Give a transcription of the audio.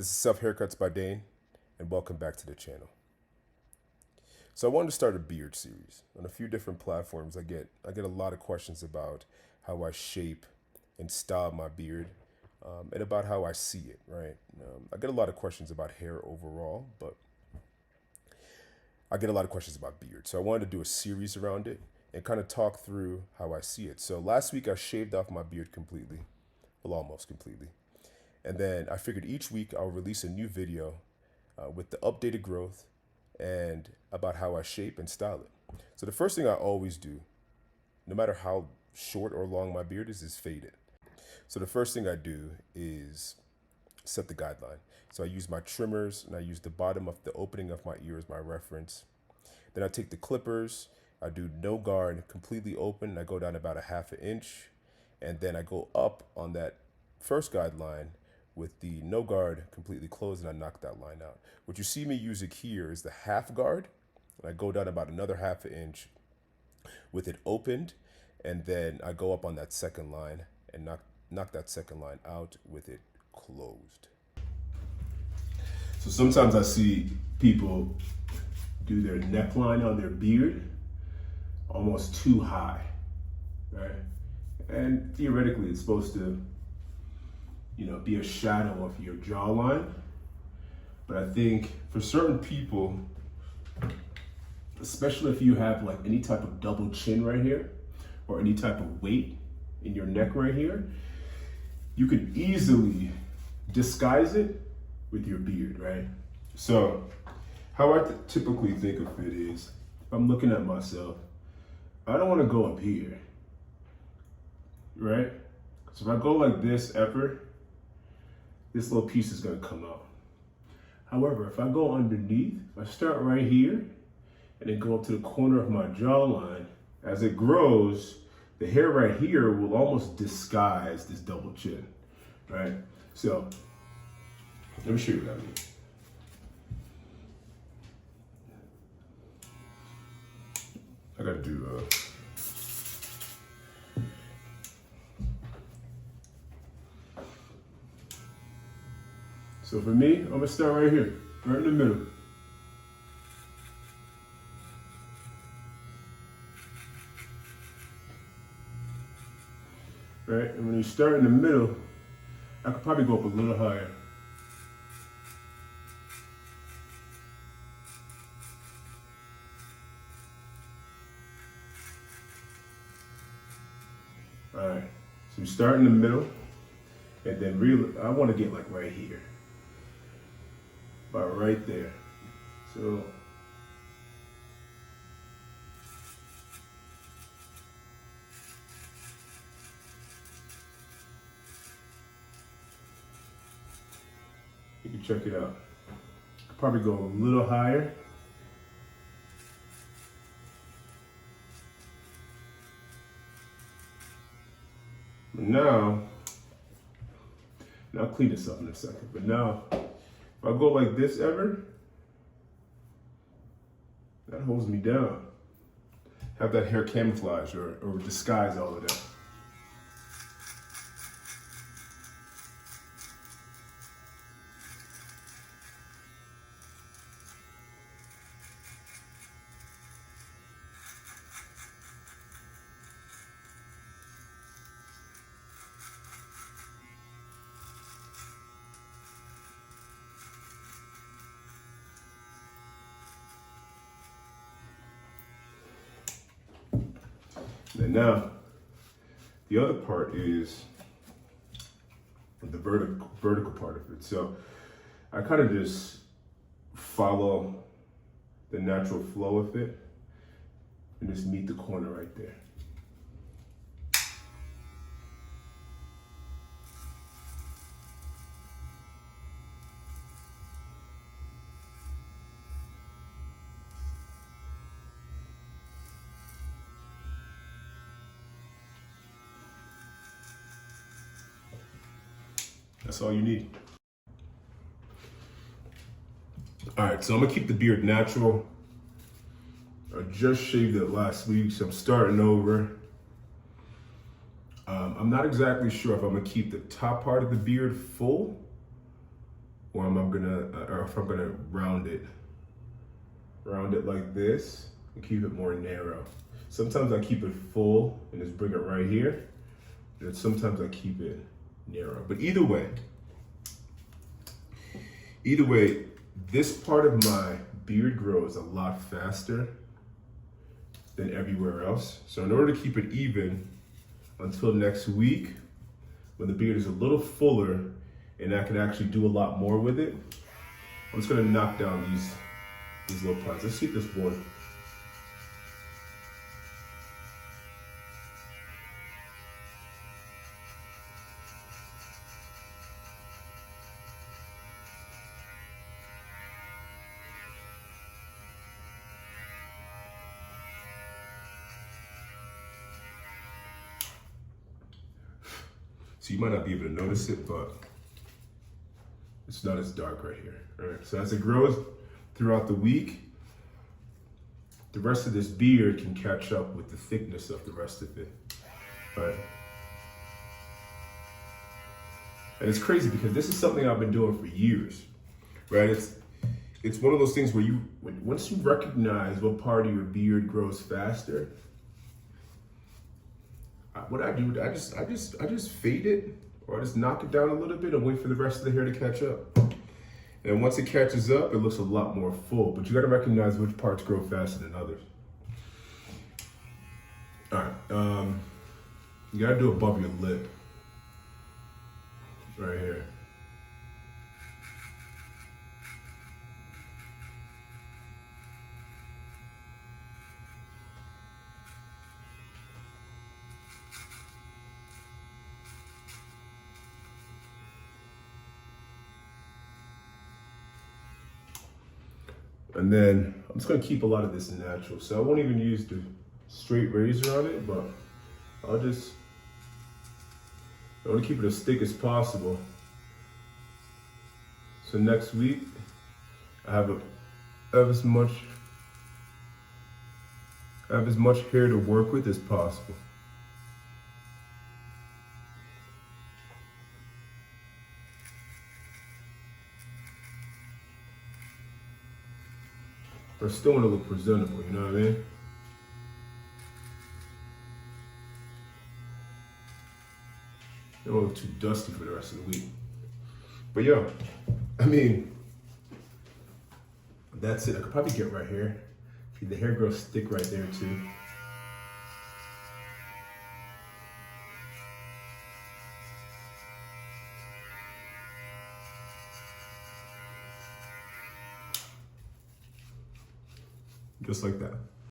This is Self Haircuts by Dane, and welcome back to the channel. So I wanted to start a beard series. On a few different platforms, I get a lot of questions about how I shape and style my beard, and about how I see it, right? I get a lot of questions about hair overall, but I get a lot of questions about beard. So I wanted to do a series around it and kind of talk through how I see it. So last week I shaved off my beard completely, well, almost completely. And then I figured each week I'll release a new video with the updated growth and about how I shape and style it. So the first thing I always do, no matter how short or long my beard is fade it. So the first thing I do is set the guideline. So I use my trimmers and I use the bottom of the opening of my ear as my reference. Then I take the clippers, I do no guard, completely open, and I go down about a ½ inch. And then I go up on that first guideline with the no guard completely closed, and I knock that line out. What you see me using here is the half guard, and I go down about another ½ inch with it opened, and then I go up on that second line and knock that second line out with it closed. So sometimes I see people do their neckline on their beard almost too high, right? And theoretically it's supposed to, be a shadow of your jawline. But I think for certain people, especially if you have like any type of double chin right here or any type of weight in your neck right here, you could easily disguise it with your beard, right? So how I typically think of it is, if I'm looking at myself, I don't want to go up here, right? So if I go like this this little piece is going to come out. However, if I go underneath, if I start right here and then go up to the corner of my jawline, as it grows, the hair right here will almost disguise this double chin, right? So let me show you what I mean. I gotta do so for me, I'm gonna start right here, right in the middle. Right, and when you start in the middle, I could probably go up a little higher. All right, so you start in the middle, and then really, I want to get like right here, about right there. So you can check it out. I'll probably go a little higher. But now I'll clean this up in a second. But now, if I go like this that holds me down. Have that hair camouflage or disguise all of that. And now, the other part is the vertical part of it. So I kind of just follow the natural flow of it and just meet the corner right there. That's all you need. All right, so I'm gonna keep the beard natural. I just shaved it last week, so I'm starting over. I'm not exactly sure if I'm gonna keep the top part of the beard full or if I'm gonna round it like this and keep it more narrow. Sometimes I keep it full and just bring it right here, and sometimes I keep it narrow. But either way, this part of my beard grows a lot faster than everywhere else. So in order to keep it even until next week, when the beard is a little fuller and I can actually do a lot more with it, I'm just gonna knock down these little parts. Let's see if this one. So you might not be able to notice it, but it's not as dark right here. All right, so as it grows throughout the week, the rest of this beard can catch up with the thickness of the rest of it. All right. And it's crazy because this is something I've been doing for years, right? It's one of those things where once you recognize what part of your beard grows faster, what I do, I just fade it, or I just knock it down a little bit and wait for the rest of the hair to catch up. And once it catches up, it looks a lot more full, but you gotta recognize which parts grow faster than others. All right, you gotta do above your lip, right here. And then I'm just gonna keep a lot of this natural. So I won't even use the straight razor on it, but I want to keep it as thick as possible. So next week, I have as much hair to work with as possible. But I still want to look presentable, you know what I mean? I don't look too dusty for the rest of the week. But yeah, I mean, that's it. I could probably get right here. The hair grows thick right there too. Just like that.